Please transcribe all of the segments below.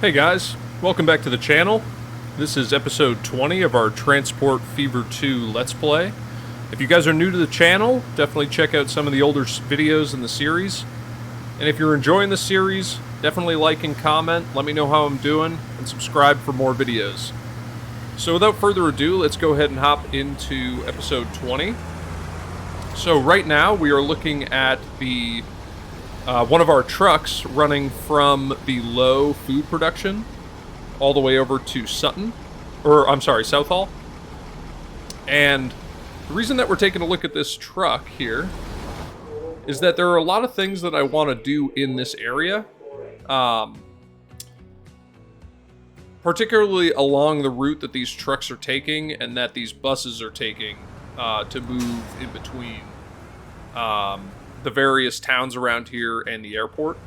Hey guys, welcome back to the channel. This is episode 20 of our Transport Fever 2 Let's Play. If you guys are new to the channel, definitely check out some of the older videos in the series. And if you're enjoying the series, definitely like and comment, let me know how I'm doing, and subscribe for more videos. So without further ado, let's go ahead and hop into episode 20. So right now we are looking at the one of our trucks running from below food production all the way over to Sutton, or I'm sorry, Southall. And the reason that we're taking a look at this truck here is that there are a lot of things that I want to do in this area, particularly along the route that these trucks are taking and that these buses are taking to move in between the various towns around here and the airport.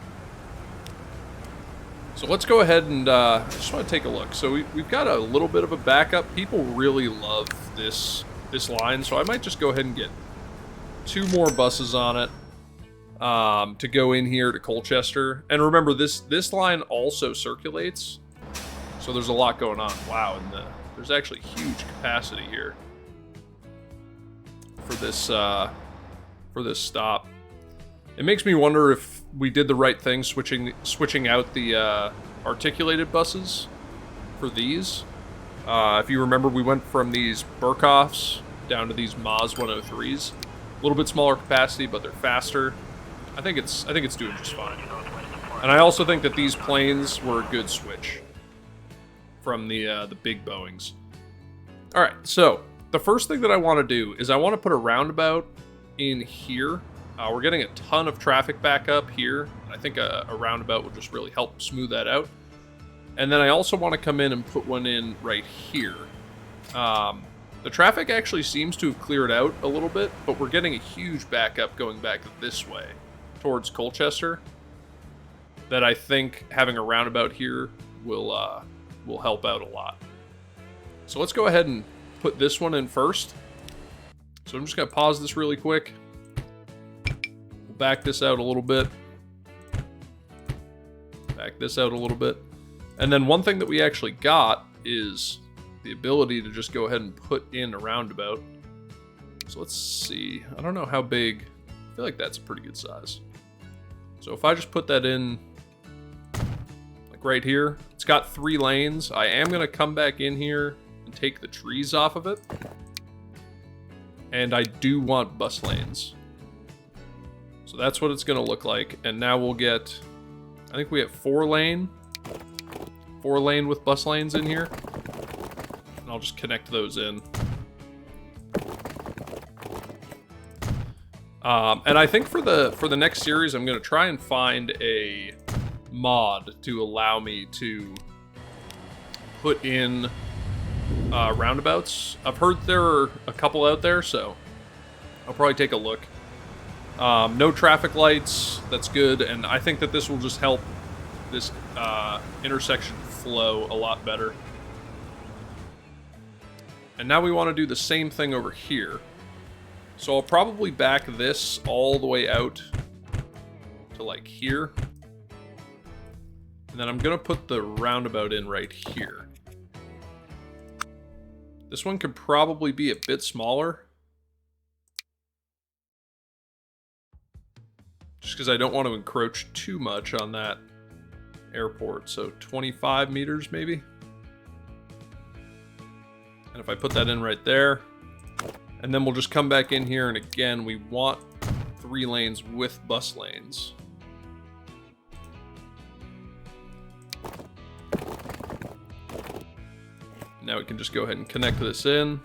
So let's go ahead and just want to take a look. So we've got a little bit of a backup. People really love this line, so I might just go ahead and get 2 more buses on it to go in here to Colchester. And remember, this line also circulates, so there's a lot going on. Wow, and there's actually huge capacity here for this stop. It makes me wonder if we did the right thing switching out the articulated buses for these. If you remember, we went from these Burkhoffs down to these Maz 103s. A little bit smaller capacity, but they're faster. I think it's doing just fine. And I also think that these planes were a good switch from the big Boeings. All right, so the first thing that I want to do is I want to put a roundabout in here. We're getting a ton of traffic back up here. I think a roundabout will just really help smooth that out. And then I also want to come in and put one in right here. The traffic actually seems to have cleared out a little bit, but we're getting a huge backup going back this way towards Colchester that I think having a roundabout here will help out a lot. So let's go ahead and put this one in first. So I'm just going to pause this really quick. Back this out a little bit. Back this out a little bit. And then one thing that we actually got is the ability to just go ahead and put in a roundabout. So let's see. I don't know how big. I feel like that's a pretty good size. So if I just put that in like right here, it's got 3 lanes. I am going to come back in here and take the trees off of it. And I do want bus lanes. So that's what it's going to look like. And now we'll get, I think we have 4 lane with bus lanes in here. And I'll just connect those in. And I think for the next series, I'm going to try and find a mod to allow me to put in roundabouts. I've heard there are a couple out there, so I'll probably take a look. No traffic lights, that's good, and I think that this will just help this intersection flow a lot better. And now we want to do the same thing over here. So I'll probably back this all the way out to like here. And then I'm going to put the roundabout in right here. This one could probably be a bit smaller, just because I don't want to encroach too much on that airport. So 25 meters maybe. And if I put that in right there, and then we'll just come back in here, and again, we want 3 lanes with bus lanes. Now we can just go ahead and connect this in.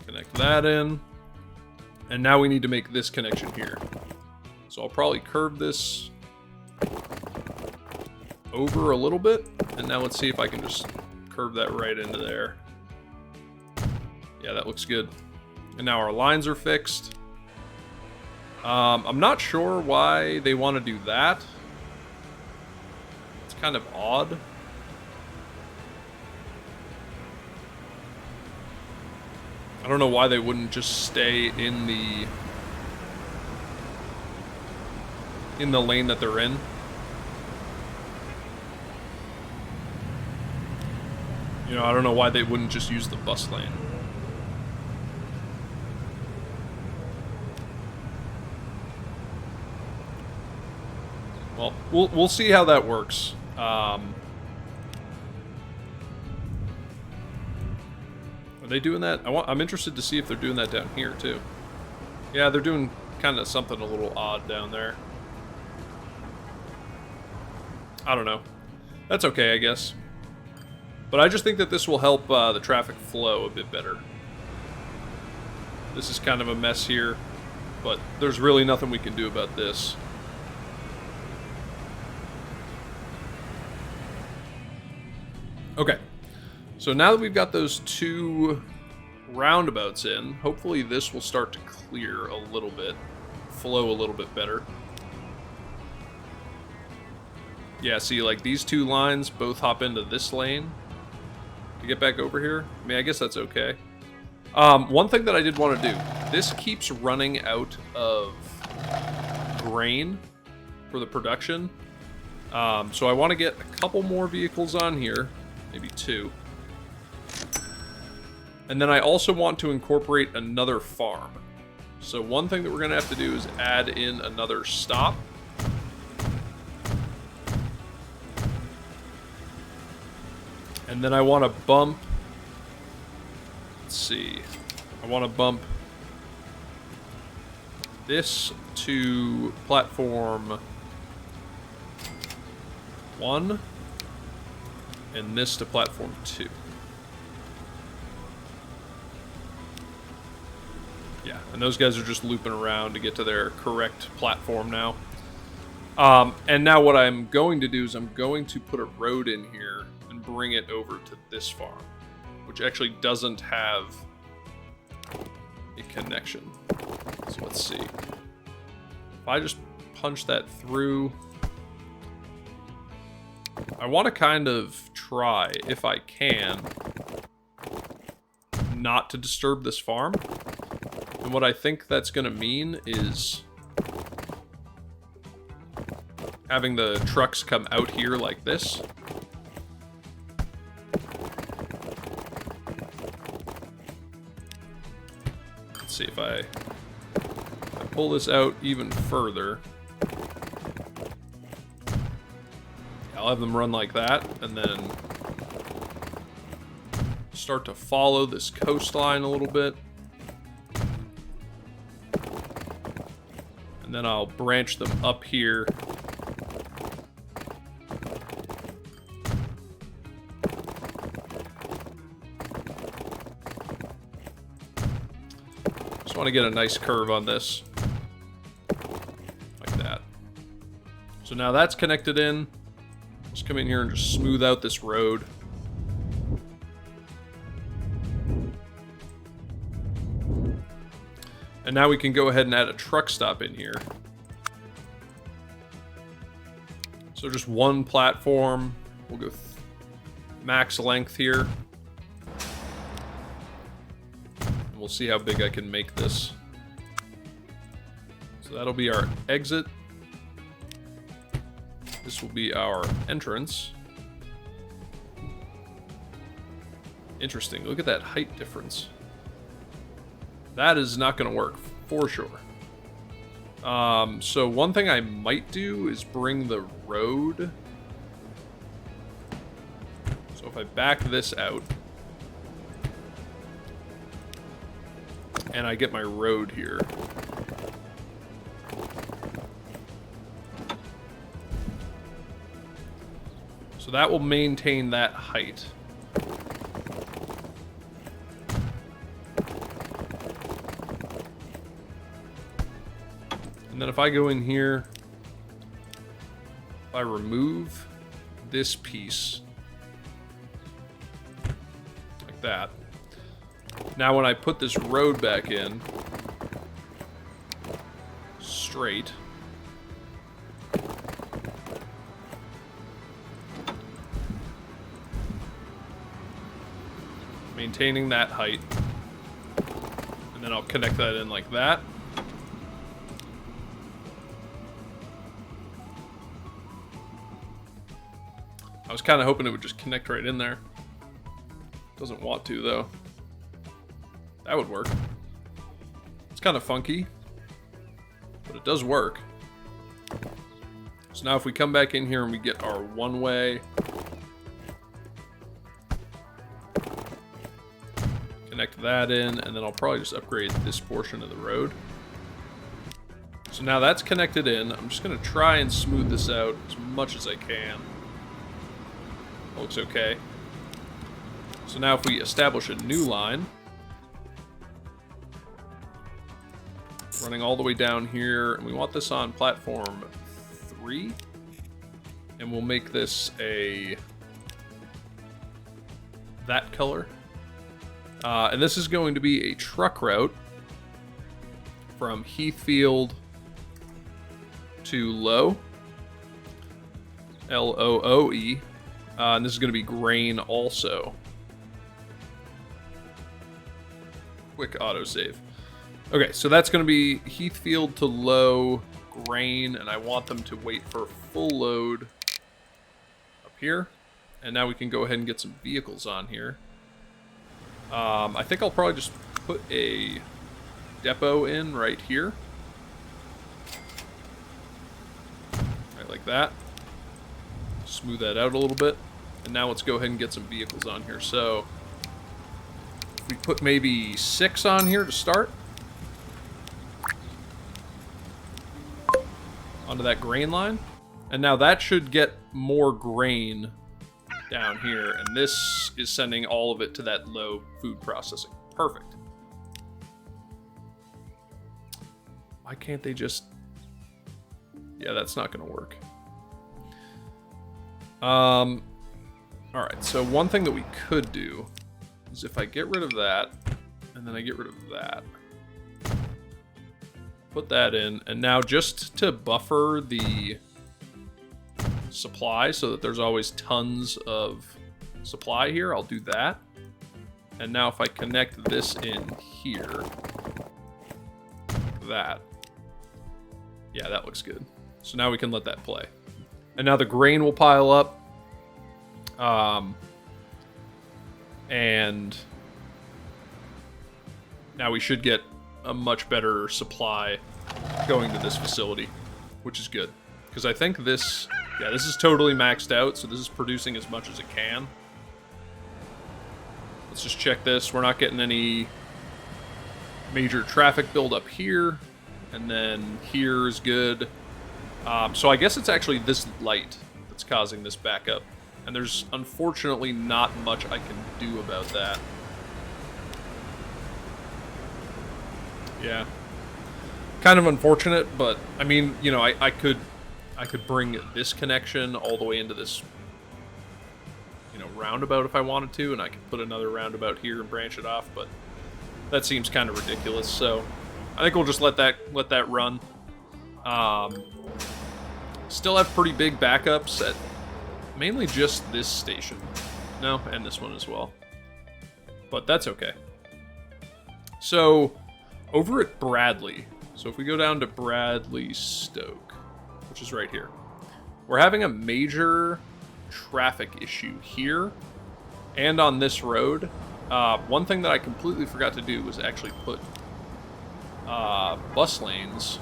Connect that in. And now we need to make this connection here. So I'll probably curve this over a little bit. And now let's see if I can just curve that right into there. Yeah, that looks good. And now our lines are fixed. I'm not sure why they want to do that. It's kind of odd. I don't know why they wouldn't just stay in the lane that they're in. You know, I don't know why they wouldn't just use the bus lane. Well, we'll see how that works. Are they doing that? I'm interested to see if they're doing that down here too. Yeah, they're doing kind of something a little odd down there. I don't know. That's okay, I guess. But I just think that this will help the traffic flow a bit better. This is kind of a mess here, but there's really nothing we can do about this. Okay, so now that we've got those two roundabouts in, hopefully this will start to clear a little bit, flow a little bit better. Yeah, see, like these two lines both hop into this lane to get back over here. I mean, I guess that's okay. One thing that I did want to do, this keeps running out of grain for the production. So I want to get a couple more vehicles on here. Maybe 2. And then I also want to incorporate another farm. So one thing that we're going to have to do is add in another stop. And then I want to bump... Let's see. I want to bump this to platform 1. And this to platform 2. Yeah, and those guys are just looping around to get to their correct platform now. And now what I'm going to do is I'm going to put a road in here and bring it over to this farm, which actually doesn't have a connection. So let's see. If I just punch that through... I want to kind of try, if I can, not to disturb this farm. And what I think that's going to mean is having the trucks come out here like this. Let's see if I pull this out even further. I'll have them run like that, and then start to follow this coastline a little bit. And then I'll branch them up here. Just want to get a nice curve on this. Like that. So now that's connected in. Just come in here and just smooth out this road. And now we can go ahead and add a truck stop in here. So just one platform. We'll go max length here. And we'll see how big I can make this. So that'll be our exit. This will be our entrance. Interesting. Look at that height difference. That is not going to work, for sure. So one thing I might do is bring the road. So if I back this out, and I get my road here. So that will maintain that height. And then if I go in here, if I remove this piece, like that. Now when I put this road back in, straight, maintaining that height, and then I'll connect that in like that. I was kind of hoping it would just connect right in there. Doesn't want to, though. That would work. It's kind of funky, but it does work. So now if we come back in here and we get our one-way, connect that in, and then I'll probably just upgrade this portion of the road. So now that's connected in. I'm just going to try and smooth this out as much as I can. Looks okay. So now if we establish a new line, running all the way down here, and we want this on platform 3, and we'll make this that color. And this is going to be a truck route from Heathfield to Low, L-O-O-E, and this is going to be grain also. Quick autosave. Okay, so that's going to be Heathfield to Low, grain, and I want them to wait for full load up here. And now we can go ahead and get some vehicles on here. I think I'll probably just put a depot in right here. Right, like that. Smooth that out a little bit. And now let's go ahead and get some vehicles on here. So, if we put maybe 6 on here to start. Onto that grain line. And now that should get more grain down here, and this is sending all of it to that Low food processing. Perfect. Why can't they just... Yeah, that's not going to work. Alright, so one thing that we could do is if I get rid of that, and then I get rid of that, put that in, and now just to buffer the supply so that there's always tons of supply here, I'll do that. And now if I connect this in here, that, yeah, that looks good. So now we can let that play. And now the grain will pile up. And now we should get a much better supply going to this facility, which is good. Because I think this... Yeah, this is totally maxed out, so this is producing as much as it can. Let's just check this. We're not getting any major traffic buildup here. And then here is good. So I guess it's actually this light that's causing this backup. And there's unfortunately not much I can do about that. Yeah. Kind of unfortunate, but I mean, you know, I could bring this connection all the way into this, you know, roundabout if I wanted to, and I could put another roundabout here and branch it off, but that seems kind of ridiculous, so I think we'll just let that run. Still have pretty big backups at mainly just this station. No, and this one as well. But that's okay. So, over at Bradley, so if we go down to Bradley Stoke, which is right here, we're having a major traffic issue here and on this road. One thing that I completely forgot to do was actually put bus lanes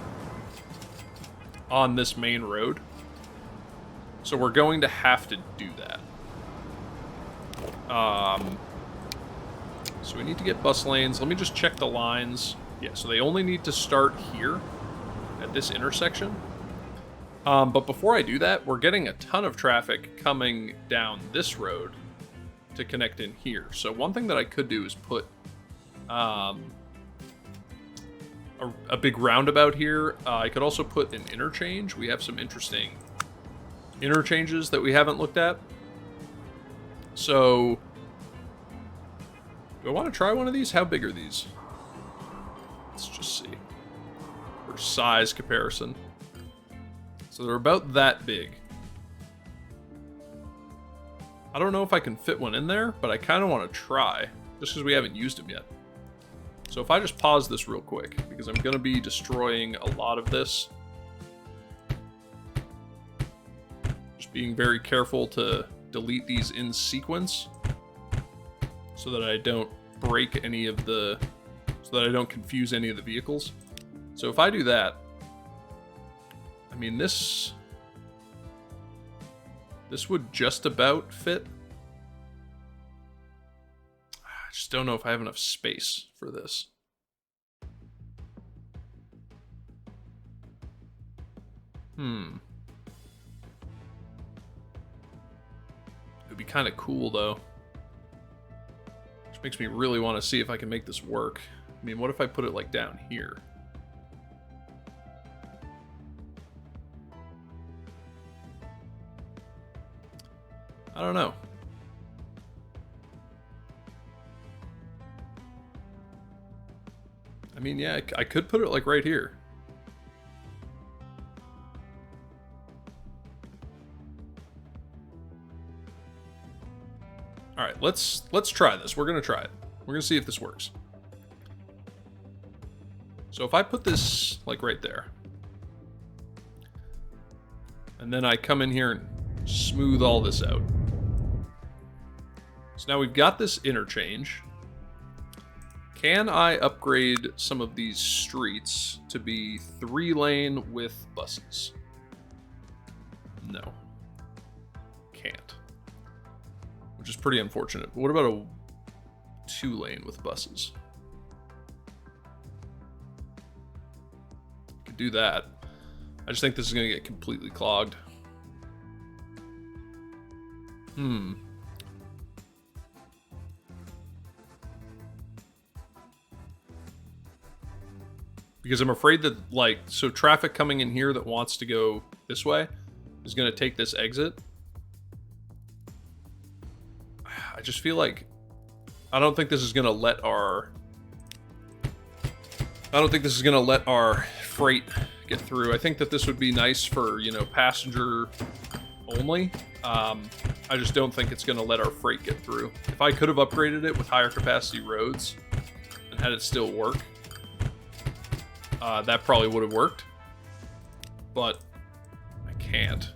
on this main road. So we're going to have to do that. So we need to get bus lanes. Let me just check the lines. Yeah, so they only need to start here at this intersection. But before I do that, we're getting a ton of traffic coming down this road to connect in here. So one thing that I could do is put a big roundabout here. I could also put an interchange. We have some interesting interchanges that we haven't looked at. So, do I want to try one of these? How big are these? Let's just see. For size comparison. So they're about that big. I don't know if I can fit one in there, but I kind of want to try, just because we haven't used them yet. So if I just pause this real quick, because I'm going to be destroying a lot of this. Just being very careful to delete these in sequence, so that I don't break any of the, so that I don't confuse any of the vehicles. So if I do that, I mean, this would just about fit. I just don't know if I have enough space for this. It'd be kind of cool though. Which makes me really want to see if I can make this work. I mean, what if I put it like down here? I don't know. I mean, yeah, I could put it like right here. All right, let's try this. We're gonna try it. We're gonna see if this works. So if I put this like right there, and then I come in here and smooth all this out. So now we've got this interchange. Can I upgrade some of these streets to be 3-lane with buses? No. Can't. Which is pretty unfortunate. But what about a 2-lane with buses? Could do that. I just think this is going to get completely clogged. Because I'm afraid that, like, so traffic coming in here that wants to go this way is going to take this exit. I just feel like I don't think this is going to let our freight get through. I think that this would be nice for, you know, passenger only. I just don't think it's going to let our freight get through. If I could have upgraded it with higher capacity roads and had it still work, that probably would have worked. But I can't.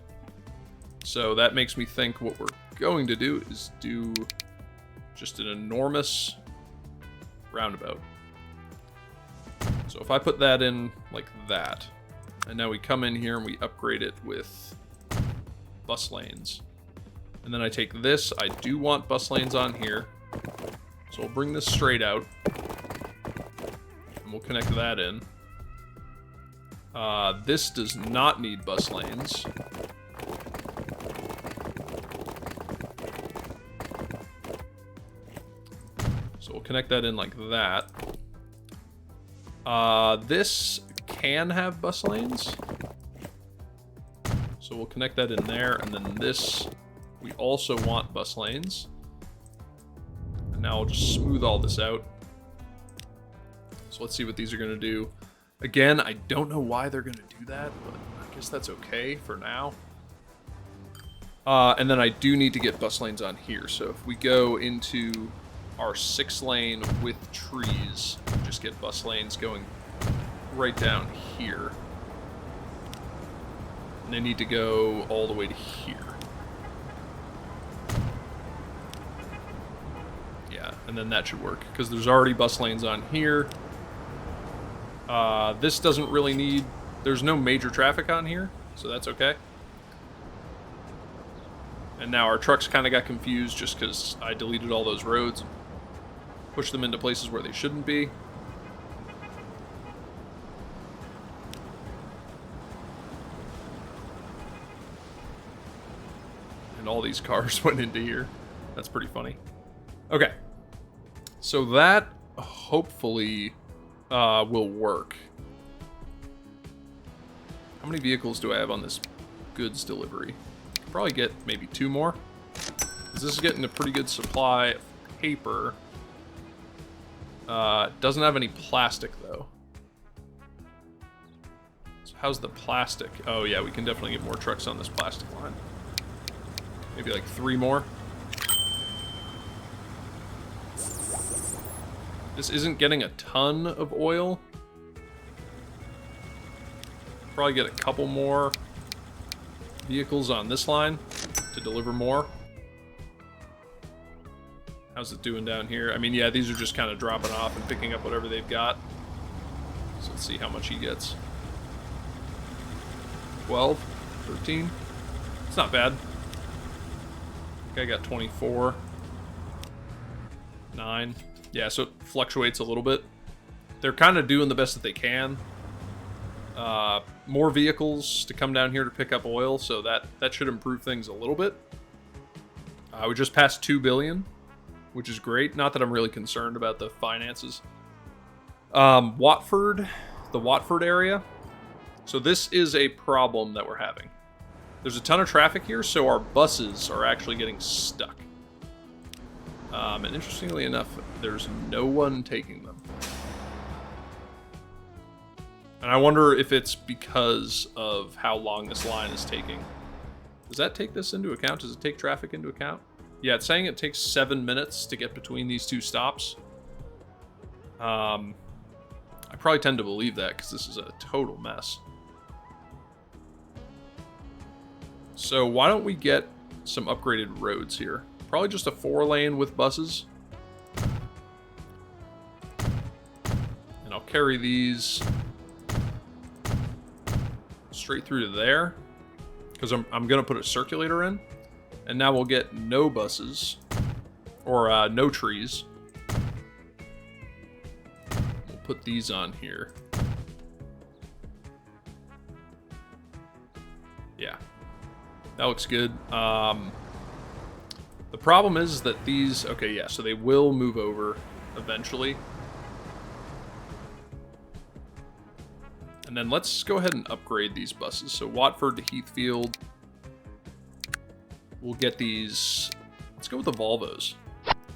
So that makes me think what we're going to do is do just an enormous roundabout. So if I put that in like that, and now we come in here and we upgrade it with bus lanes. And then I take this, I do want bus lanes on here. So we'll bring this straight out. And we'll connect that in. This does not need bus lanes. So we'll connect that in like that. This can have bus lanes. So we'll connect that in there, and then this, we also want bus lanes. And now I'll just smooth all this out. So let's see what these are going to do. Again, I don't know why they're going to do that, but I guess that's okay for now. And then I do need to get bus lanes on here. So if we go into our 6-lane with trees, just get bus lanes going right down here. And they need to go all the way to here. Yeah, and then that should work, because there's already bus lanes on here. This doesn't really need... There's no major traffic on here, so that's okay. And now our trucks kind of got confused just because I deleted all those roads. Pushed them into places where they shouldn't be. And all these cars went into here. That's pretty funny. Okay. So that hopefully will work. How many vehicles do I have on this goods delivery? Probably get maybe 2 more. Because this is getting a pretty good supply of paper. Doesn't have any plastic though. So how's the plastic? Oh yeah, we can definitely get more trucks on this plastic line. Maybe like 3 more. This isn't getting a ton of oil. Probably get a couple more vehicles on this line to deliver more. How's it doing down here? I mean, yeah, these are just kind of dropping off and picking up whatever they've got. So let's see how much he gets. 12, 13. It's not bad. I got 24. 9. Yeah, so it fluctuates a little bit. They're kind of doing the best that they can. More vehicles to come down here to pick up oil, so that should improve things a little bit. We just passed 2 billion, which is great. Not that I'm really concerned about the finances. Watford, the Watford area. So this is a problem that we're having. There's a ton of traffic here, so our buses are actually getting stuck. And interestingly enough, there's no one taking them. And I wonder if it's because of how long this line is taking. Does that take this into account? Does it take traffic into account? Yeah, it's saying it takes 7 minutes to get between these two stops. I probably tend to believe that because this is a total mess. So why don't we get some upgraded roads here? Probably just a 4-lane with buses. And I'll carry these straight through to there, because I'm going to put a circulator in. And now we'll get no buses, or no trees. We'll put these on here. Yeah, that looks good. The problem is that these, okay, yeah, so they will move over eventually. And then let's go ahead and upgrade these buses. So Watford to Heathfield. We'll get these, let's go with the Volvos.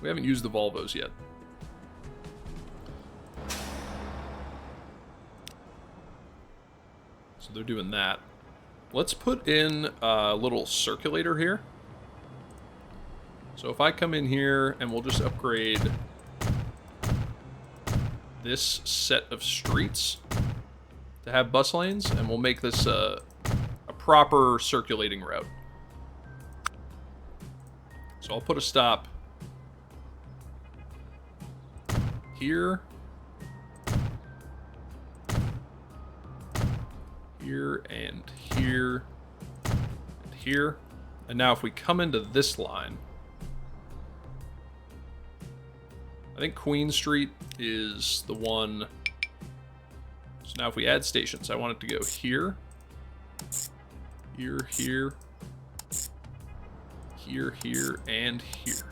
We haven't used the Volvos yet. So they're doing that. Let's put in a little circulator here. So if I come in here and we'll just upgrade this set of streets to have bus lanes, and we'll make this a proper circulating route. So I'll put a stop here, here, and here, and here. And now if we come into this line, I think Queen Street is the one. So now if we add stations, I want it to go here, here, here, here, here, and here.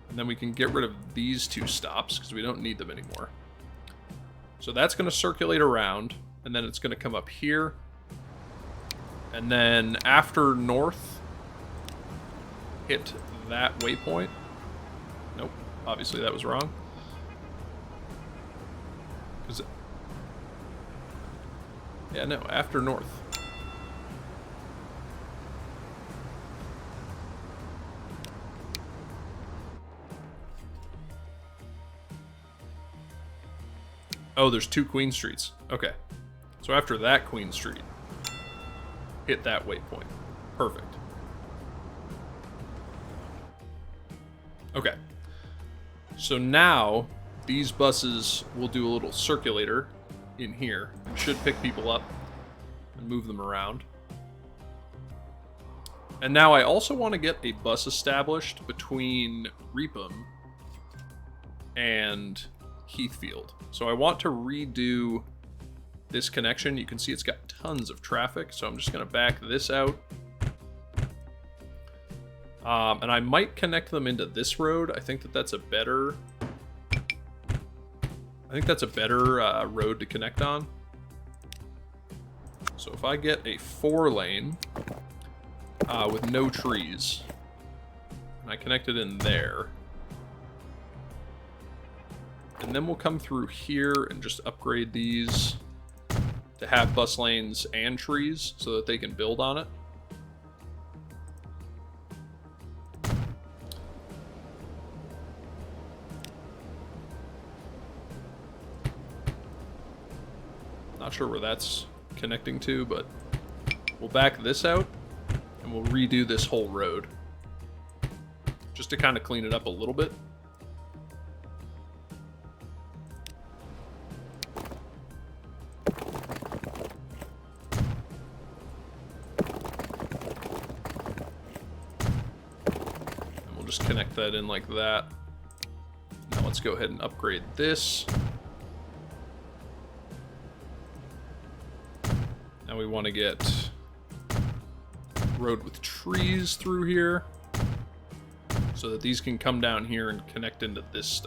And then we can get rid of these two stops because we don't need them anymore. So that's going to circulate around, and then it's going to come up here. And then after north, hit that waypoint. Nope, obviously that was wrong. Yeah, no, after north. Oh, there's 2 Queen Streets. Okay. So after that Queen Street, hit that waypoint. Perfect. Okay. So now these buses will do a little circulator in here and should pick people up and move them around. And now I also want to get a bus established between Reepham and Heathfield. So I want to redo this connection. You can see it's got tons of traffic, so I'm just going to back this out. And I might connect them into this road. I think that that's a better... road to connect on. So if I get a 4-lane with no trees, and I connect it in there, and then we'll come through here and just upgrade these to have bus lanes and trees so that they can build on it. Not sure where that's connecting to, but we'll back this out and we'll redo this whole road. just to kind of clean it up a little bit. And we'll just connect that in like that. Now let's go ahead and upgrade this. Now we want to get road with trees through here so that these can come down here and connect into this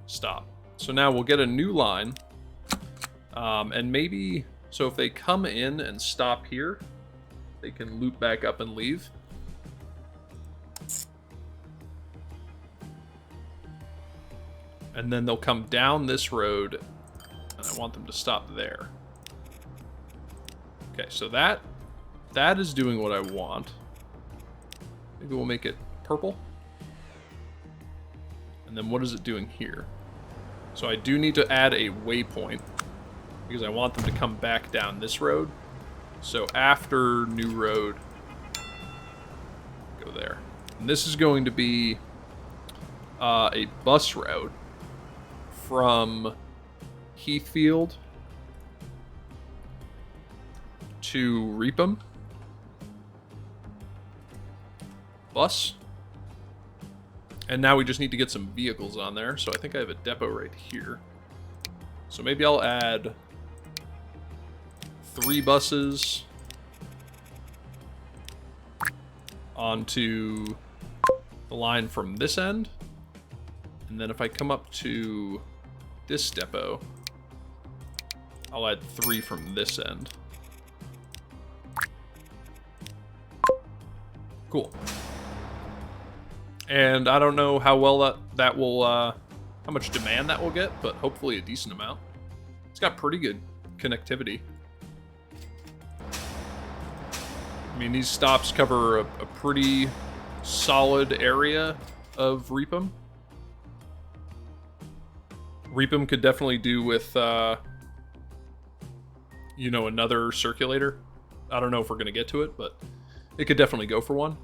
stop. So now we'll get a new line, and maybe, so if they come in and stop here, they can loop back up and leave. And then they'll come down this road, and I want them to stop there. Okay, so that is doing what I want. Maybe we'll make it purple. And then what is it doing here? So I do need to add a waypoint because I want them to come back down this road. So after new road, go there. And this is going to be a bus route from Heathfield to Reepham. Bus. And now we just need to get some vehicles on there. So I think I have a depot right here. So maybe I'll add 3 buses onto the line from this end. And then if I come up to this depot, I'll add 3 from this end. Cool. And I don't know how well that will, how much demand that will get, but hopefully a decent amount. It's got pretty good connectivity. I mean, these stops cover a pretty solid area of Reepham. Reepham could definitely do with, you know, another circulator. I don't know if we're going to get to it, but it could definitely go for one.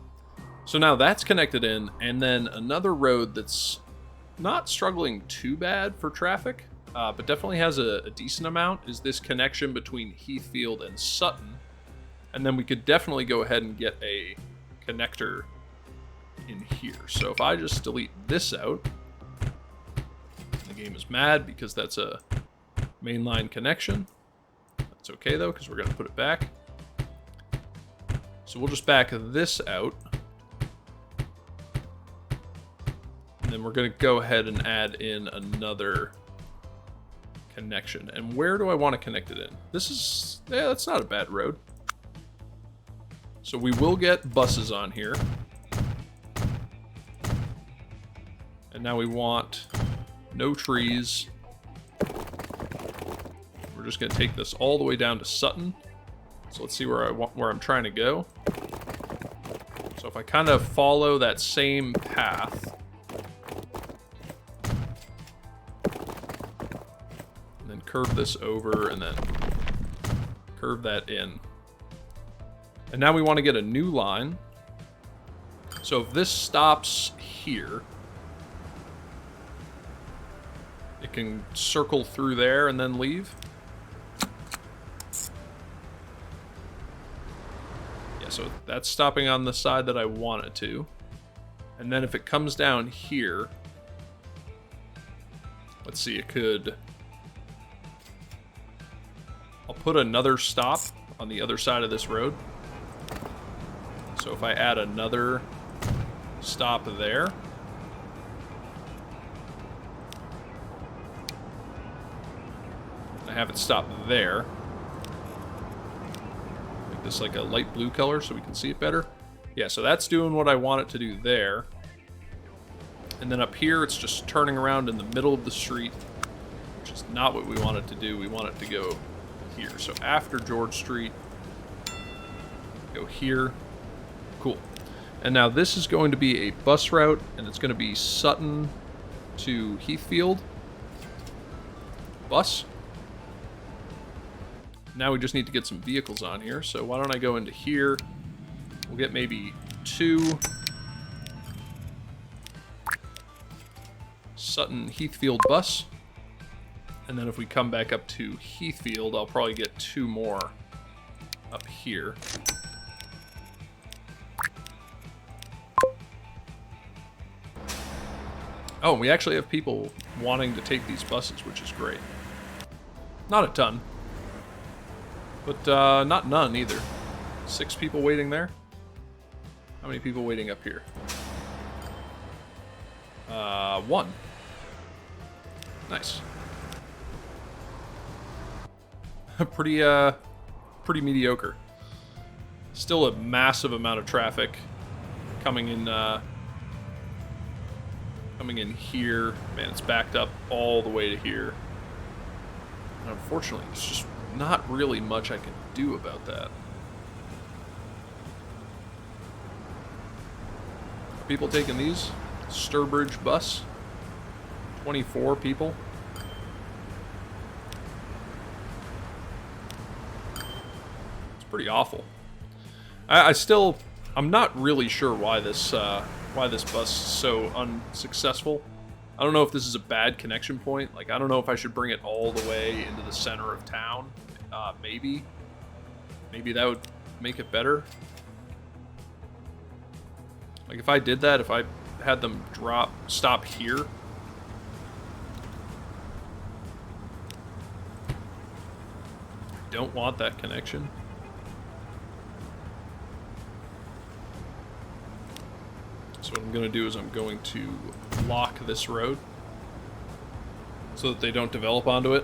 So now that's connected in, and then another road that's not struggling too bad for traffic, but definitely has a decent amount, is this connection between Heathfield and Sutton. And then we could definitely go ahead and get a connector in here. So if I just delete this out, the game is mad because that's a mainline connection. That's okay though, because we're going to put it back. So we'll just back this out. And then we're going to go ahead and add in another connection. And where do I want to connect it in? This is, yeah, that's not a bad road. So we will get buses on here. And now we want no trees. We're just going to take this all the way down to Sutton. So let's see where I'm trying to go. So if I kind of follow that same path, and then curve this over, and then curve that in. And now we want to get a new line. So if this stops here, it can circle through there and then leave. Yeah, so that's stopping on the side that I want it to. And then if it comes down here, let's see, it could... I'll put another stop on the other side of this road. So if I add another stop there, I have it stop there. Make this like a light blue color so we can see it better. Yeah, so that's doing what I want it to do there. And then up here, it's just turning around in the middle of the street, which is not what we want it to do. We want it to go here. So after George Street, go here. Cool. And now this is going to be a bus route, and it's going to be Sutton to Heathfield. Bus. Now we just need to get some vehicles on here. So why don't I go into here? We'll get maybe 2 Sutton Heathfield bus. And then if we come back up to Heathfield, I'll probably get 2 more up here. Oh, we actually have people wanting to take these buses, which is great. Not a ton. But not none either. 6 people waiting there. How many people waiting up here? 1. Nice. Pretty mediocre. Still a massive amount of traffic coming in here. Man, it's backed up all the way to here. And unfortunately, there's just not really much I can do about that. Are people taking these? Sturbridge bus. 24 people. It's pretty awful. I'm not really sure why this bus is so unsuccessful. I don't know if this is a bad connection point. Like, I don't know if I should bring it all the way into the center of town. Maybe that would make it better. Like, if I did that, if I had them stop here. Don't want that connection. So what I'm going to do is I'm going to block this road so that they don't develop onto it.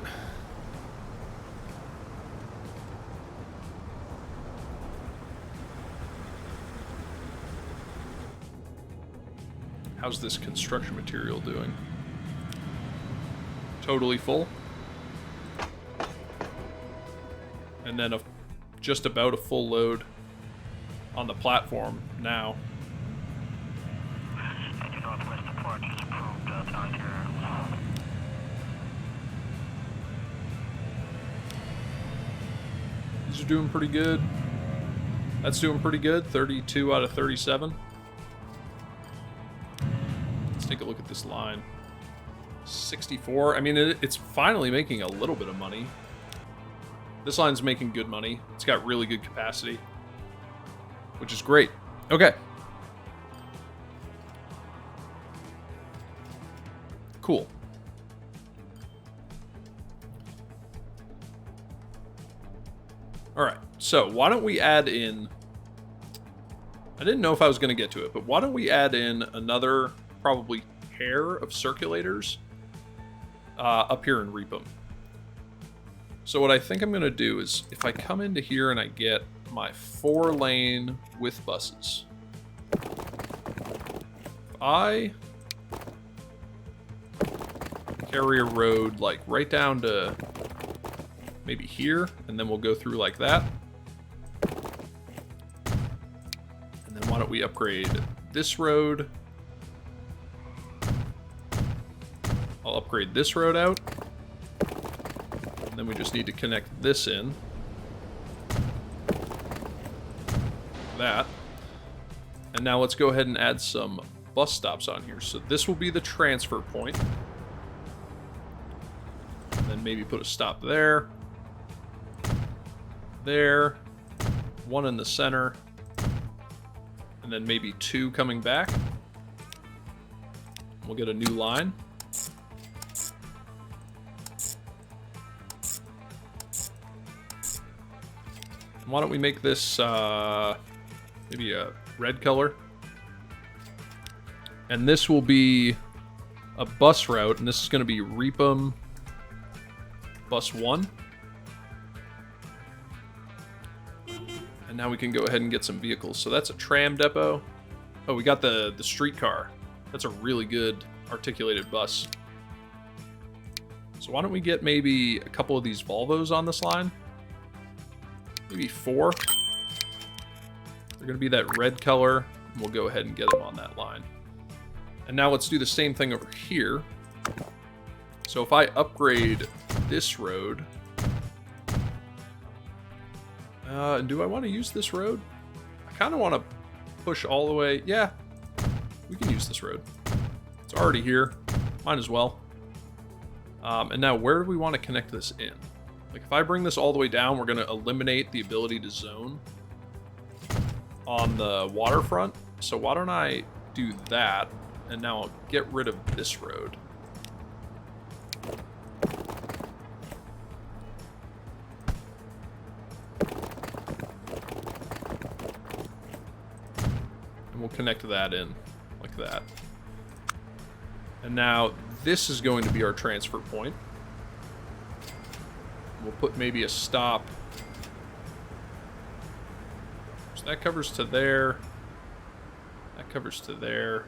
How's this construction material doing? Totally full. And then just about a full load on the platform now. These are doing pretty good. That's doing pretty good. 32 out of 37. Let's take a look at this line. 64. I mean, it's finally making a little bit of money. This line's making good money. It's got really good capacity, which is great. Okay. Cool. All right. So why don't we add in... I didn't know if I was going to get to it, but why don't we add in another probably pair of circulators up here in Reapum. So what I think I'm going to do is if I come into here and I get my 4-lane with buses, if I carry a road like right down to maybe here, and then we'll go through like that. And then why don't we upgrade this road? I'll upgrade this road out. And then we just need to connect this in. That. And now let's go ahead and add some bus stops on here. So this will be the transfer point. And then maybe put a stop there. There. One in the center. And then maybe 2 coming back. We'll get a new line. Why don't we make this maybe a red color? And this will be a bus route, and this is going to be Reapum Bus 1. And now we can go ahead and get some vehicles. So that's a tram depot. Oh, we got the streetcar. That's a really good articulated bus. So why don't we get maybe a couple of these Volvos on this line? Maybe 4. They're going to be that red color. And we'll go ahead and get them on that line. And now let's do the same thing over here. So if I upgrade this road... and do I want to use this road? I kind of want to push all the way... Yeah, we can use this road. It's already here. Might as well. And now where do we want to connect this in? Like if I bring this all the way down, we're going to eliminate the ability to zone on the waterfront. So why don't I do that? And now I'll get rid of this road. And we'll connect that in like that. And now this is going to be our transfer point. We'll put maybe a stop. So that covers to there. That covers to there.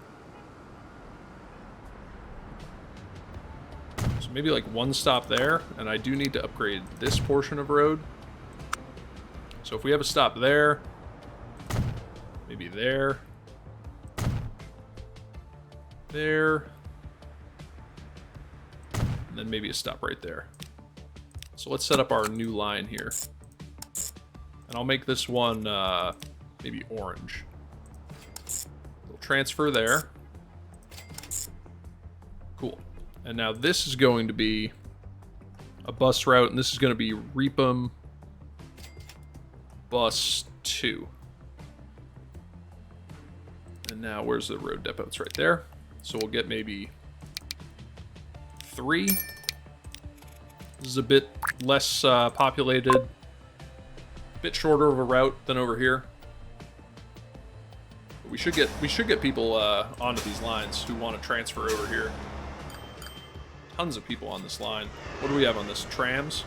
So maybe like one stop there. And I do need to upgrade this portion of road. So if we have a stop there, maybe there, there, and then maybe a stop right there. So let's set up our new line here. And I'll make this one maybe orange. We'll transfer there. Cool. And now this is going to be a bus route, and this is going to be Reapum Bus 2. And now where's the road depot? It's right there. So we'll get maybe 3. This is a bit less populated, a bit shorter of a route than over here. But we should get people onto these lines who want to transfer over here. Tons of people on this line. What do we have on this? Trams.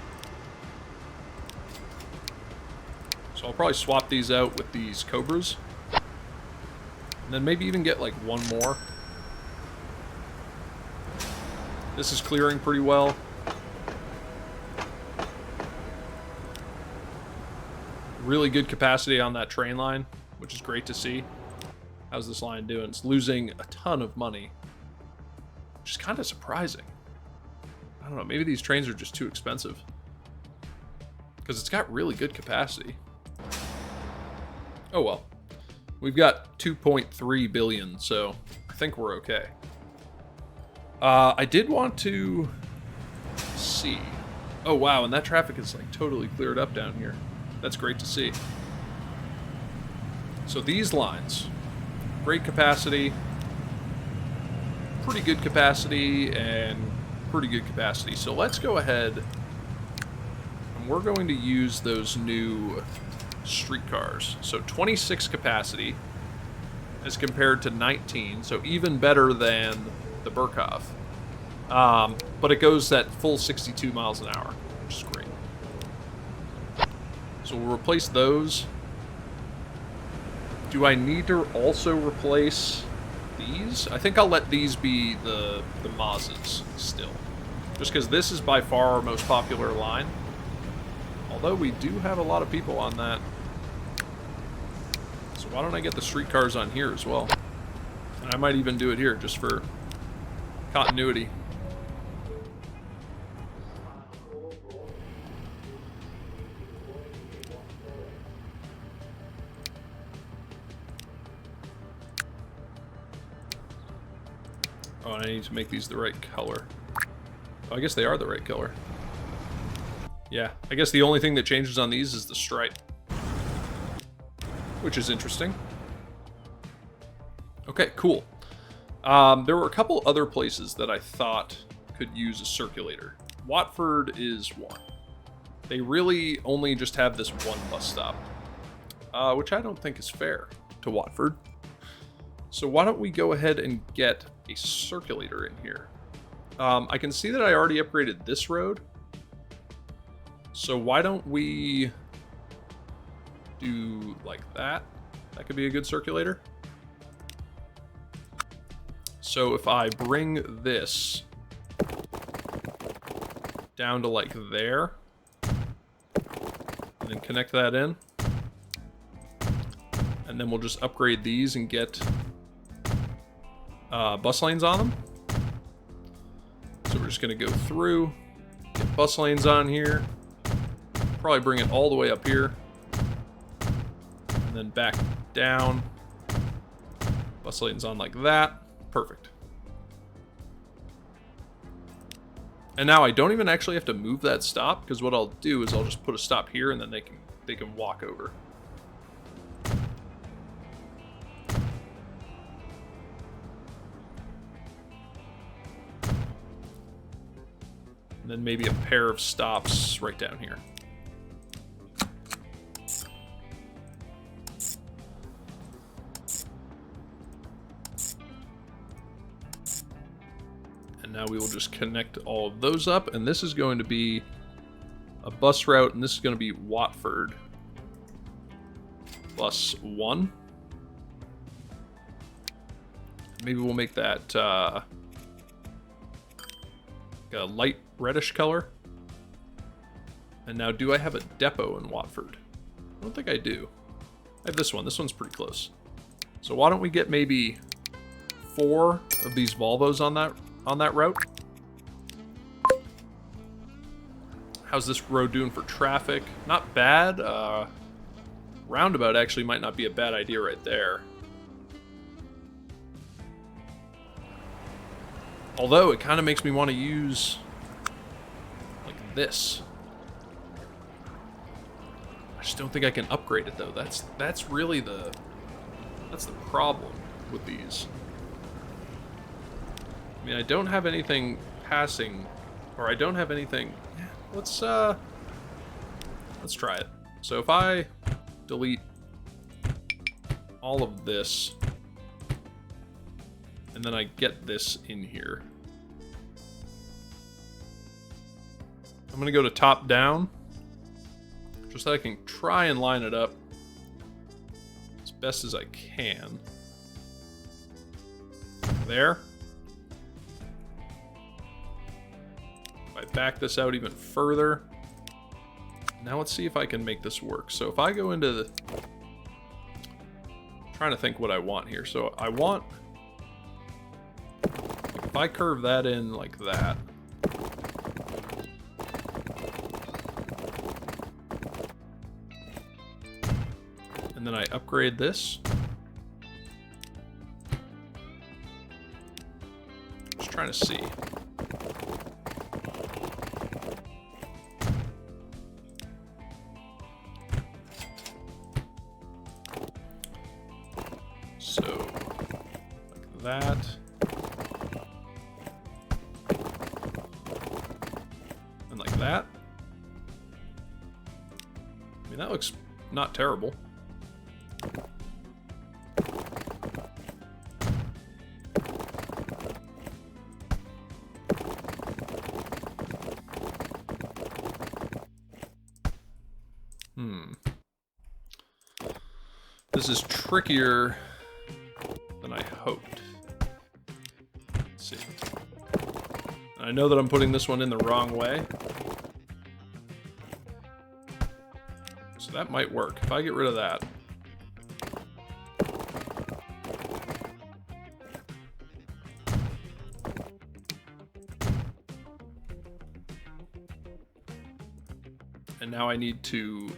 So I'll probably swap these out with these Cobras. And then maybe even get like one more. This is clearing pretty well. Really good capacity on that train line, which is great to see. How's this line doing? It's losing a ton of money, which is kind of surprising. I don't know, maybe these trains are just too expensive. Because it's got really good capacity. Oh well. We've got 2.3 billion, so I think we're okay. I did want to see. Oh wow, and that traffic is like totally cleared up down here. That's great to see. So these lines, great capacity, pretty good capacity, and pretty good capacity. So let's go ahead and we're going to use those new streetcars. So 26 capacity as compared to 19, so even better than the Burkhoff. But it goes at full 62 miles an hour, which is great. So we'll replace those. Do I need to also replace these? I think I'll let these be the Mazas still. Just because this is by far our most popular line. Although we do have a lot of people on that. So why don't I get the streetcars on here as well? And I might even do it here just for continuity. Oh, and I need to make these the right color. Oh, I guess they are the right color. Yeah, I guess the only thing that changes on these is the stripe. Which is interesting. Okay, cool. There were a couple other places that I thought could use a circulator. Watford is one. They really only just have this one bus stop. Which I don't think is fair to Watford. So why don't we go ahead and get a circulator in here. I can see that I already upgraded this road. So why don't we do like that? That could be a good circulator. So if I bring this down to like there, and then connect that in, and then we'll just upgrade these and get bus lanes on them. So we're just going to go through, get bus lanes on here, probably bring it all the way up here, and then back down. Bus lanes on like that. Perfect. And now I don't even actually have to move that stop, because what I'll do is I'll just put a stop here, and then they can walk over. And then maybe a pair of stops right down here. And now we will just connect all of those up, and this is going to be a bus route, and this is going to be Watford bus 1. Maybe we'll make that a light reddish color. And now, do I have a depot in Watford? I don't think I do. I have this one. This one's pretty close. So why don't we get maybe 4 of these Volvos on that route? How's this road doing for traffic? Not bad. Roundabout actually might not be a bad idea right there. Although it kind of makes me want to use like this. I just don't think I can upgrade it though. That's really the problem with these. I mean, I don't have anything passing, or I don't have anything. Let's try it. So if I delete all of this, and then I get this in here, I'm gonna go to top down, just so I can try and line it up as best as I can. There. If I back this out even further, now let's see if I can make this work. So if I go into the, trying to think what I want here. So I want, if I curve that in like that, and then I upgrade this. Just trying to see. So, like that. And like that. I mean, that looks not terrible. This is trickier than I hoped. Let's see. I know that I'm putting this one in the wrong way. So that might work. If I get rid of that. And now I need to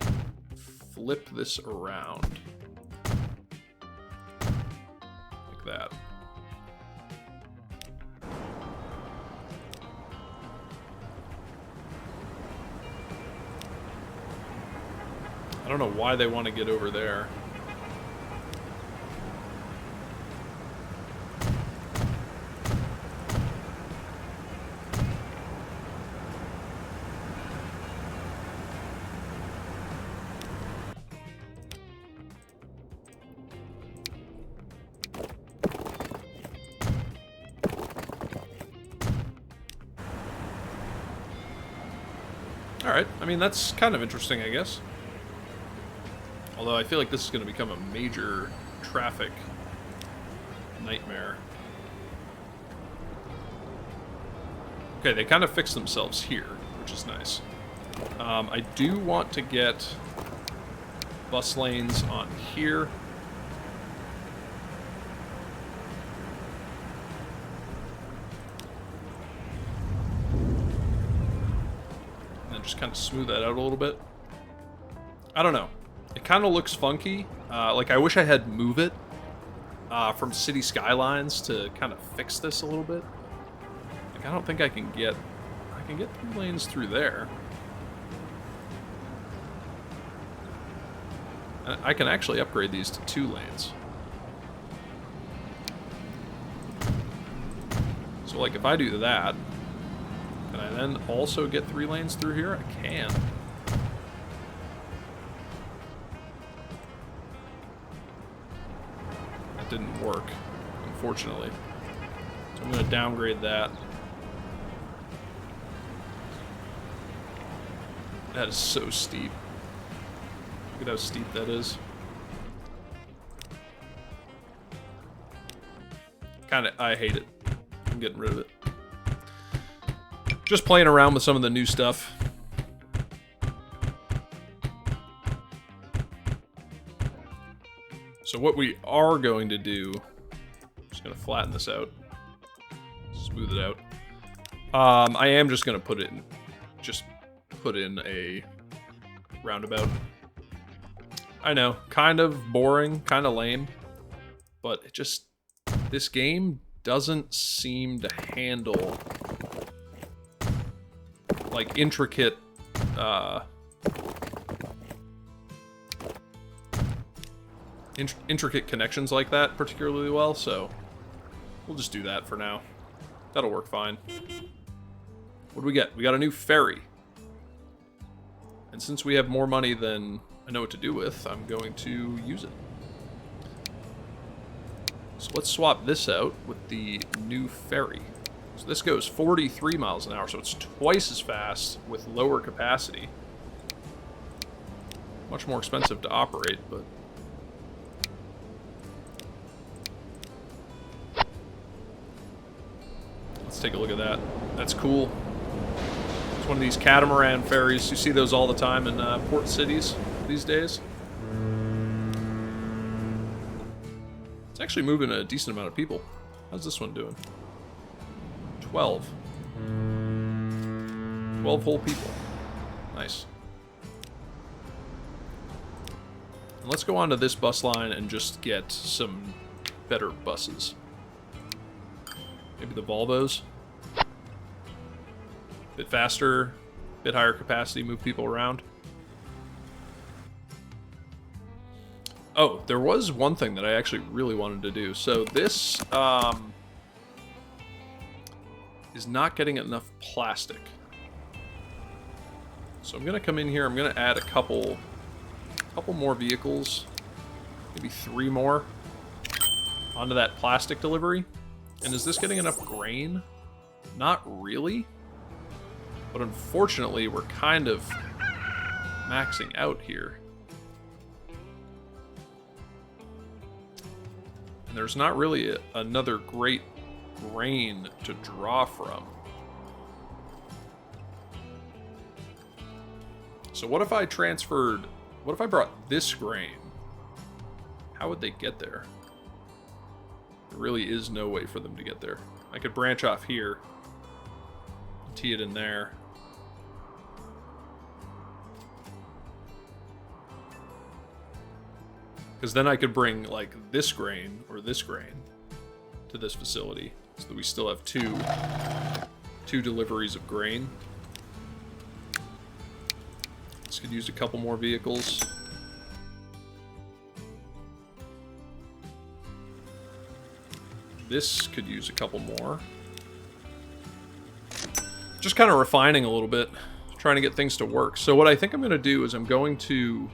flip this around. That. I don't know why they want to get over there. Alright, I mean, that's kind of interesting, I guess. Although I feel like this is going to become a major traffic nightmare. Okay, they kind of fixed themselves here, which is nice. I do want to get bus lanes on here. Just kind of smooth that out a little bit. I don't know. It kind of looks funky. Like I wish I had Move It from City Skylines to kind of fix this a little bit. Like I don't think I can get can get 3 lanes through there. I can actually upgrade these to 2 lanes. So, like, if I do that, can I then also get 3 lanes through here? I can. That didn't work, unfortunately. So I'm going to downgrade that. That is so steep. Look at how steep that is. I hate it. I'm getting rid of it. Just playing around with some of the new stuff. So what we are going to do, I'm just going to flatten this out. Smooth it out. I am just going to put in a roundabout. I know, kind of boring, kind of lame, but it just, this game doesn't seem to handle like intricate intricate connections like that particularly well, so we'll just do that for now. That'll work fine. What do we get? We got a new ferry. And since we have more money than I know what to do with, I'm going to use it. So let's swap this out with the new ferry. So this goes 43 miles an hour, so it's twice as fast with lower capacity. Much more expensive to operate, but... let's take a look at that. That's cool. It's one of these catamaran ferries. You see those all the time in port cities these days. It's actually moving a decent amount of people. How's this one doing? 12. 12 whole people. Nice. And let's go on to this bus line and just get some better buses. Maybe the Volvos. Bit faster, bit higher capacity, move people around. Oh, there was one thing that I actually really wanted to do. So this is not getting enough plastic. So I'm gonna come in here, I'm gonna add a couple more vehicles, maybe 3 more onto that plastic delivery. And is this getting enough grain? Not really. But unfortunately, we're kind of maxing out here. And there's not really another great grain to draw from. So what if I brought this grain? How would they get there? There really is no way for them to get there. I could branch off here, tee it in there. Because then I could bring, like, this grain or this grain to this facility. So that we still have two deliveries of grain. This could use a couple more vehicles. This could use a couple more. Just kind of refining a little bit. Trying to get things to work. So what I think I'm going to do is I'm going to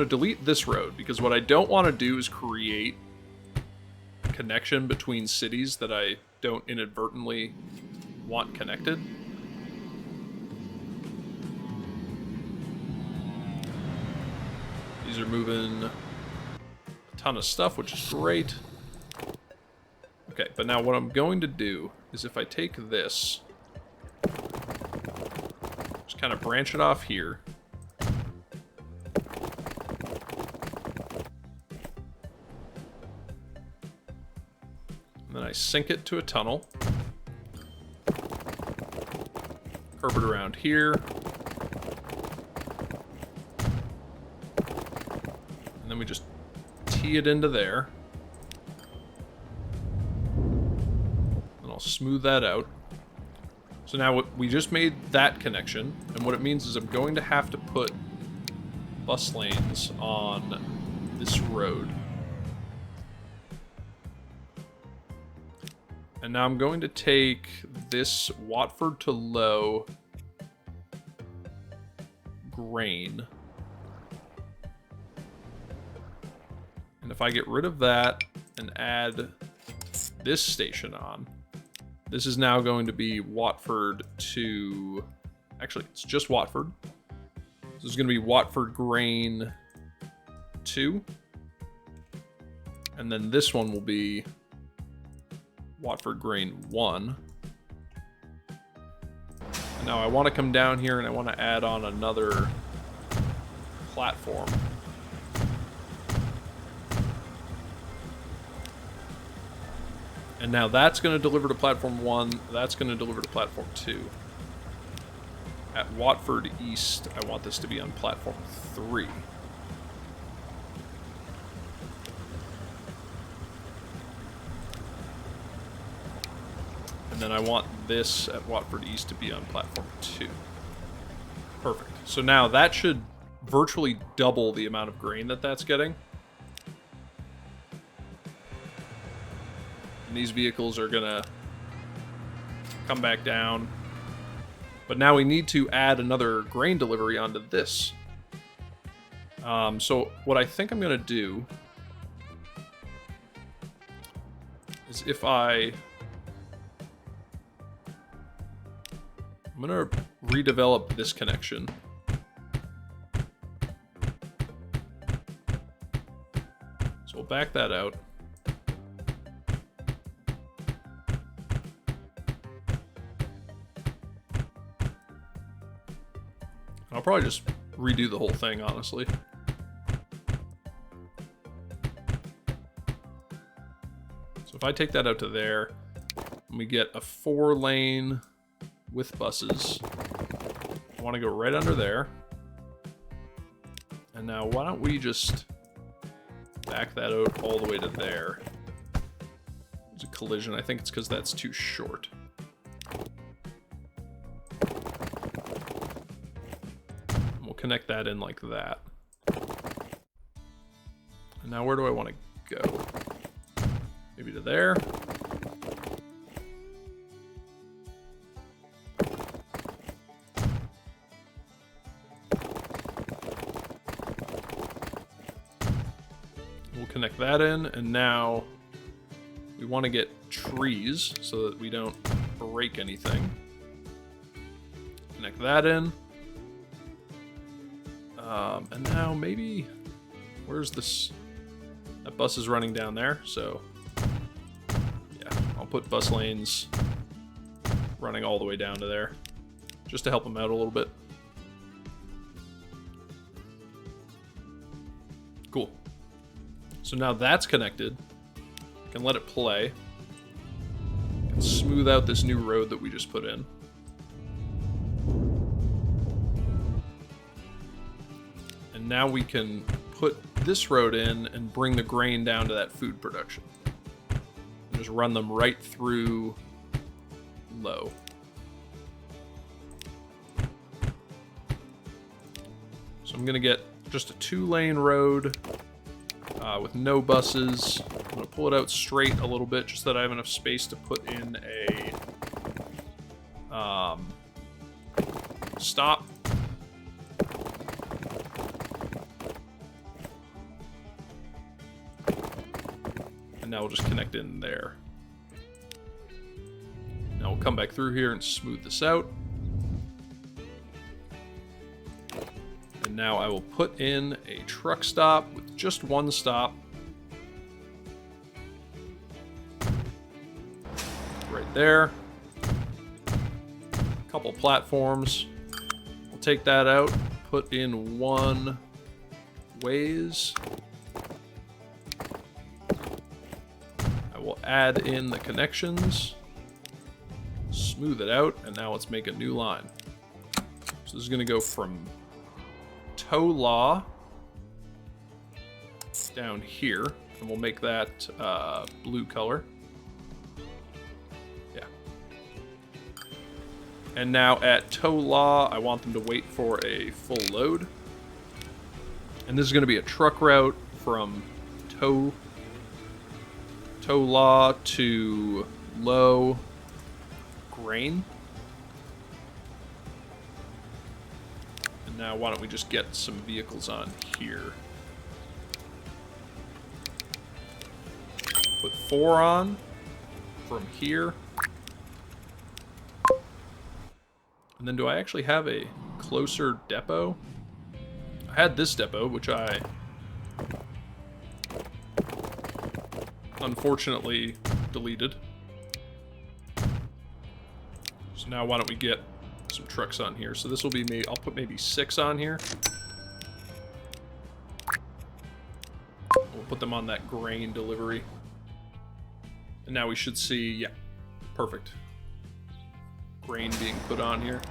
delete this road, because what I don't want to do is create a connection between cities that I don't inadvertently want connected. These are moving a ton of stuff, which is great. Okay, but now what I'm going to do is if I take this, just kind of branch it off here. And then I sink it to a tunnel. Curve it around here. And then we just tee it into there. And I'll smooth that out. So now we just made that connection, and what it means is I'm going to have to put bus lanes on this road. And now I'm going to take this Watford to Low grain. And if I get rid of that and add this station on, this is now going to be Watford to... Actually, it's just Watford. This is going to be Watford grain 2. And then this one will be Watford grain 1. And now I want to come down here and I want to add on another platform. And now that's going to deliver to platform 1, that's going to deliver to platform 2. At Watford East, I want this to be on platform 3. And then I want this at Watford East to be on platform 2. Perfect. So now that should virtually double the amount of grain that that's getting. And these vehicles are gonna come back down. But now we need to add another grain delivery onto this. So what I think I'm gonna do is if I'm gonna redevelop this connection. So we'll back that out. I'll probably just redo the whole thing, honestly. So if I take that out to there, and we get a 4-lane with buses. I want to go right under there. And now why don't we just back that out all the way to there. There's a collision. I think it's because that's too short. Connect that in like that. And now where do I want to go? Maybe to there. We'll connect that in, and now we want to get trees so that we don't break anything. Connect that in. And now maybe, where's this? That bus is running down there, so yeah, I'll put bus lanes running all the way down to there, just to help them out a little bit. Cool. So now that's connected. I can let it play. I can smooth out this new road that we just put in. And now we can put this road in and bring the grain down to that food production. And just run them right through Low. So I'm gonna get just a 2-lane road with no buses. I'm gonna pull it out straight a little bit just so that I have enough space to put in a stop. Now we'll just connect in there. Now we'll come back through here and smooth this out. And now I will put in a truck stop with just one stop. Right there. A couple platforms. We'll take that out, put in one ways. We'll add in the connections, smooth it out, and now let's make a new line. So this is going to go from Tow down here, and we'll make that blue color. Yeah. And now at tow law, I want them to wait for a full load. And this is going to be a truck route from tow law to low grain. And now why don't we just get some vehicles on here. Put 4 on from here. And then do I actually have a closer depot? I had this depot, which I unfortunately deleted. So now why don't we get some trucks on here? So this will be me. I'll put maybe 6 on here. We'll put them on that grain delivery. And now we should see, yeah, perfect. Grain being put on here.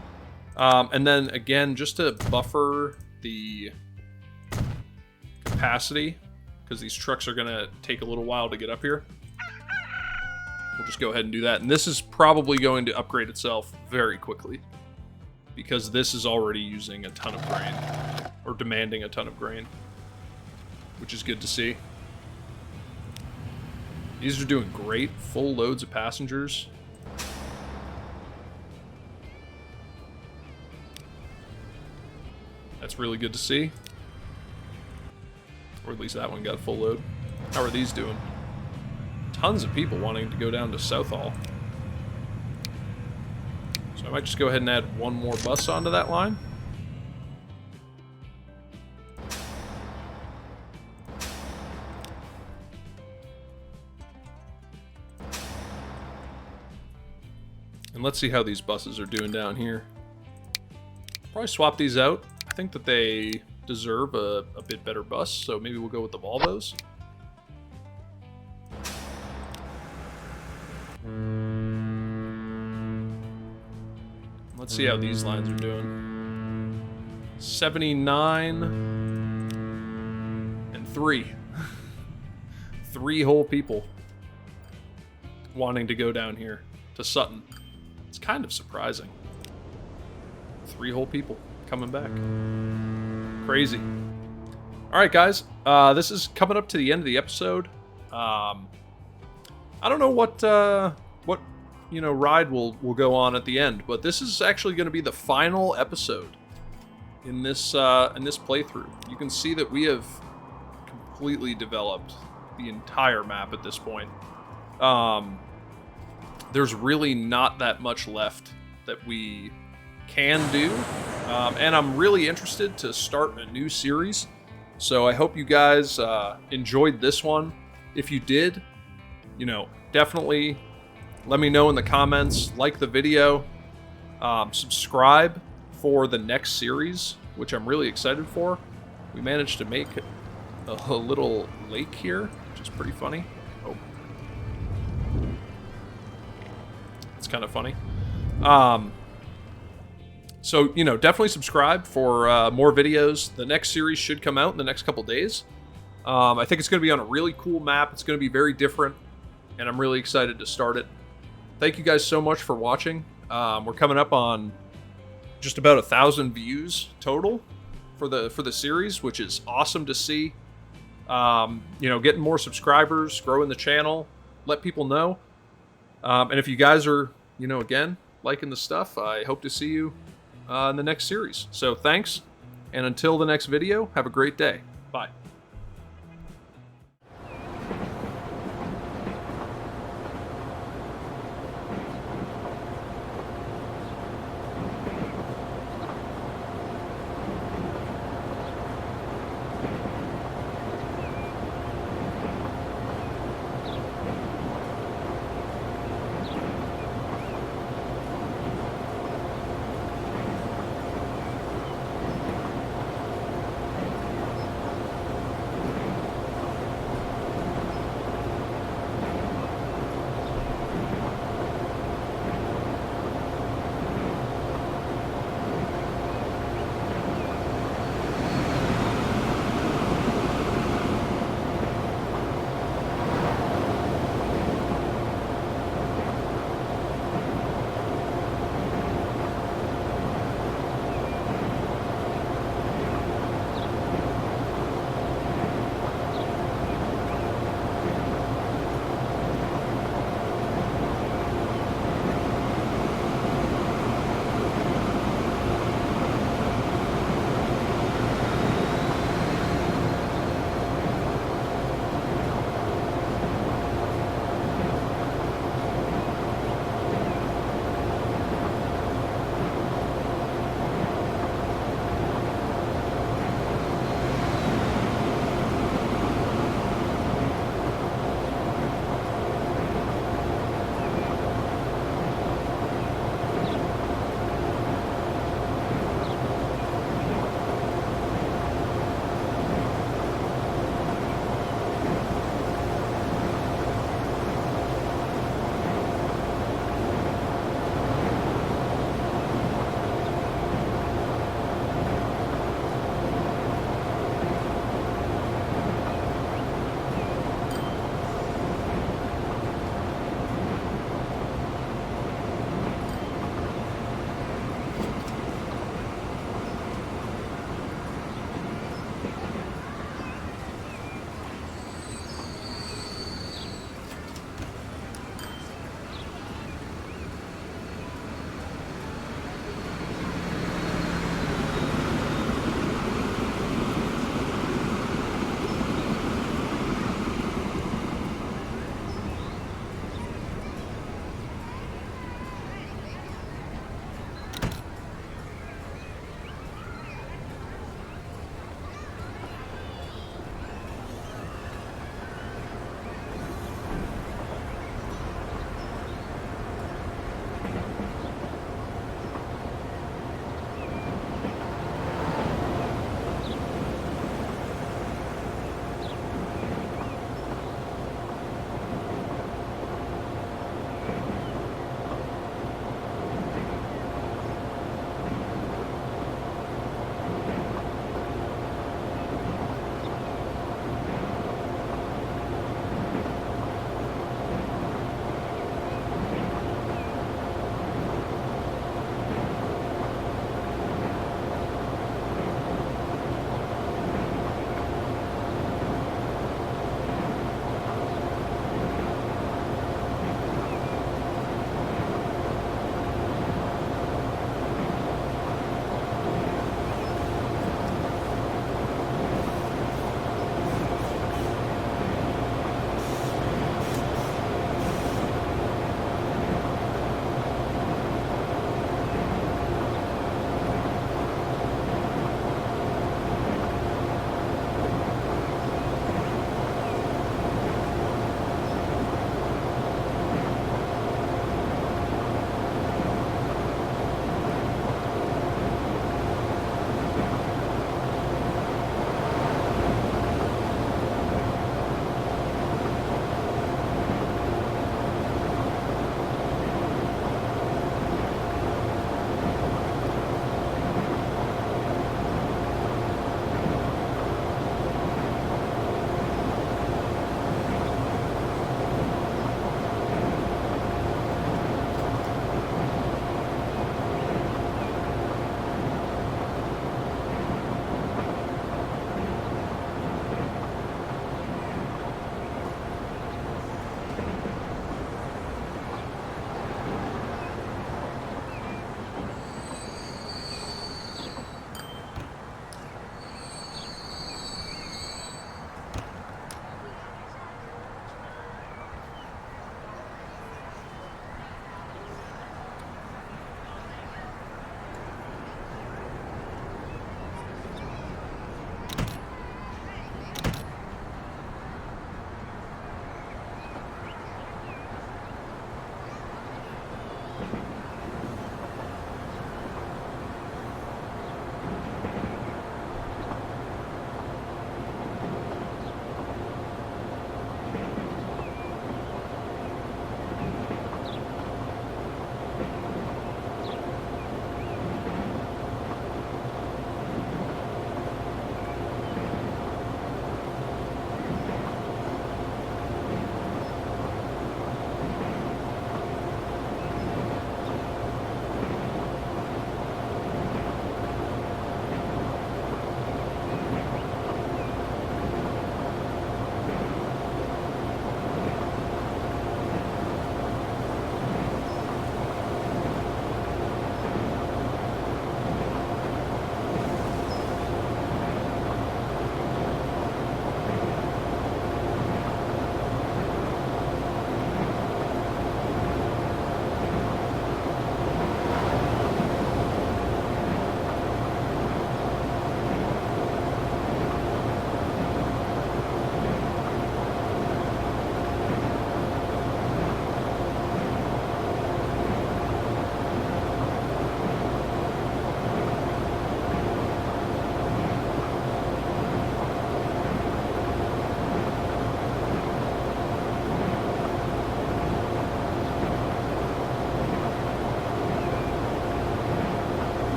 And then again, just to buffer the capacity, because these trucks are gonna take a little while to get up here, we'll just go ahead and do that. And this is probably going to upgrade itself very quickly, because this is already using a ton of grain, or demanding a ton of grain, which is good to see. These are doing great, full loads of passengers. That's really good to see. Or at least that one got a full load. How are these doing? Tons of people wanting to go down to Southall. So I might just go ahead and add one more bus onto that line. And let's see how these buses are doing down here. Probably swap these out. I think that they deserve a bit better bus, so maybe we'll go with the Volvos. Let's see how these lines are doing. 79 and 3. 3 whole people wanting to go down here to Sutton. It's kind of surprising. 3 whole people coming back. Crazy. Alright, guys. This is coming up to the end of the episode. I don't know what ride will go on at the end, but this is actually going to be the final episode in this playthrough. You can see that we have completely developed the entire map at this point. There's really not that much left that we can do, and I'm really interested to start a new series, so I hope you guys enjoyed this one. If you did, definitely let me know in the comments, like the video, subscribe for the next series, which I'm really excited for. We managed to make a little lake here, which is pretty funny. Oh. It's kind of funny. So, definitely subscribe for more videos. The next series should come out in the next couple days. I think it's going to be on a really cool map. It's going to be very different, and I'm really excited to start it. Thank you guys so much for watching. We're coming up on just about 1,000 views total for the series, which is awesome to see. Getting more subscribers, growing the channel, let people know. And if you guys are, again, liking the stuff, I hope to see you in the next series. So thanks, and until the next video, have a great day. Bye.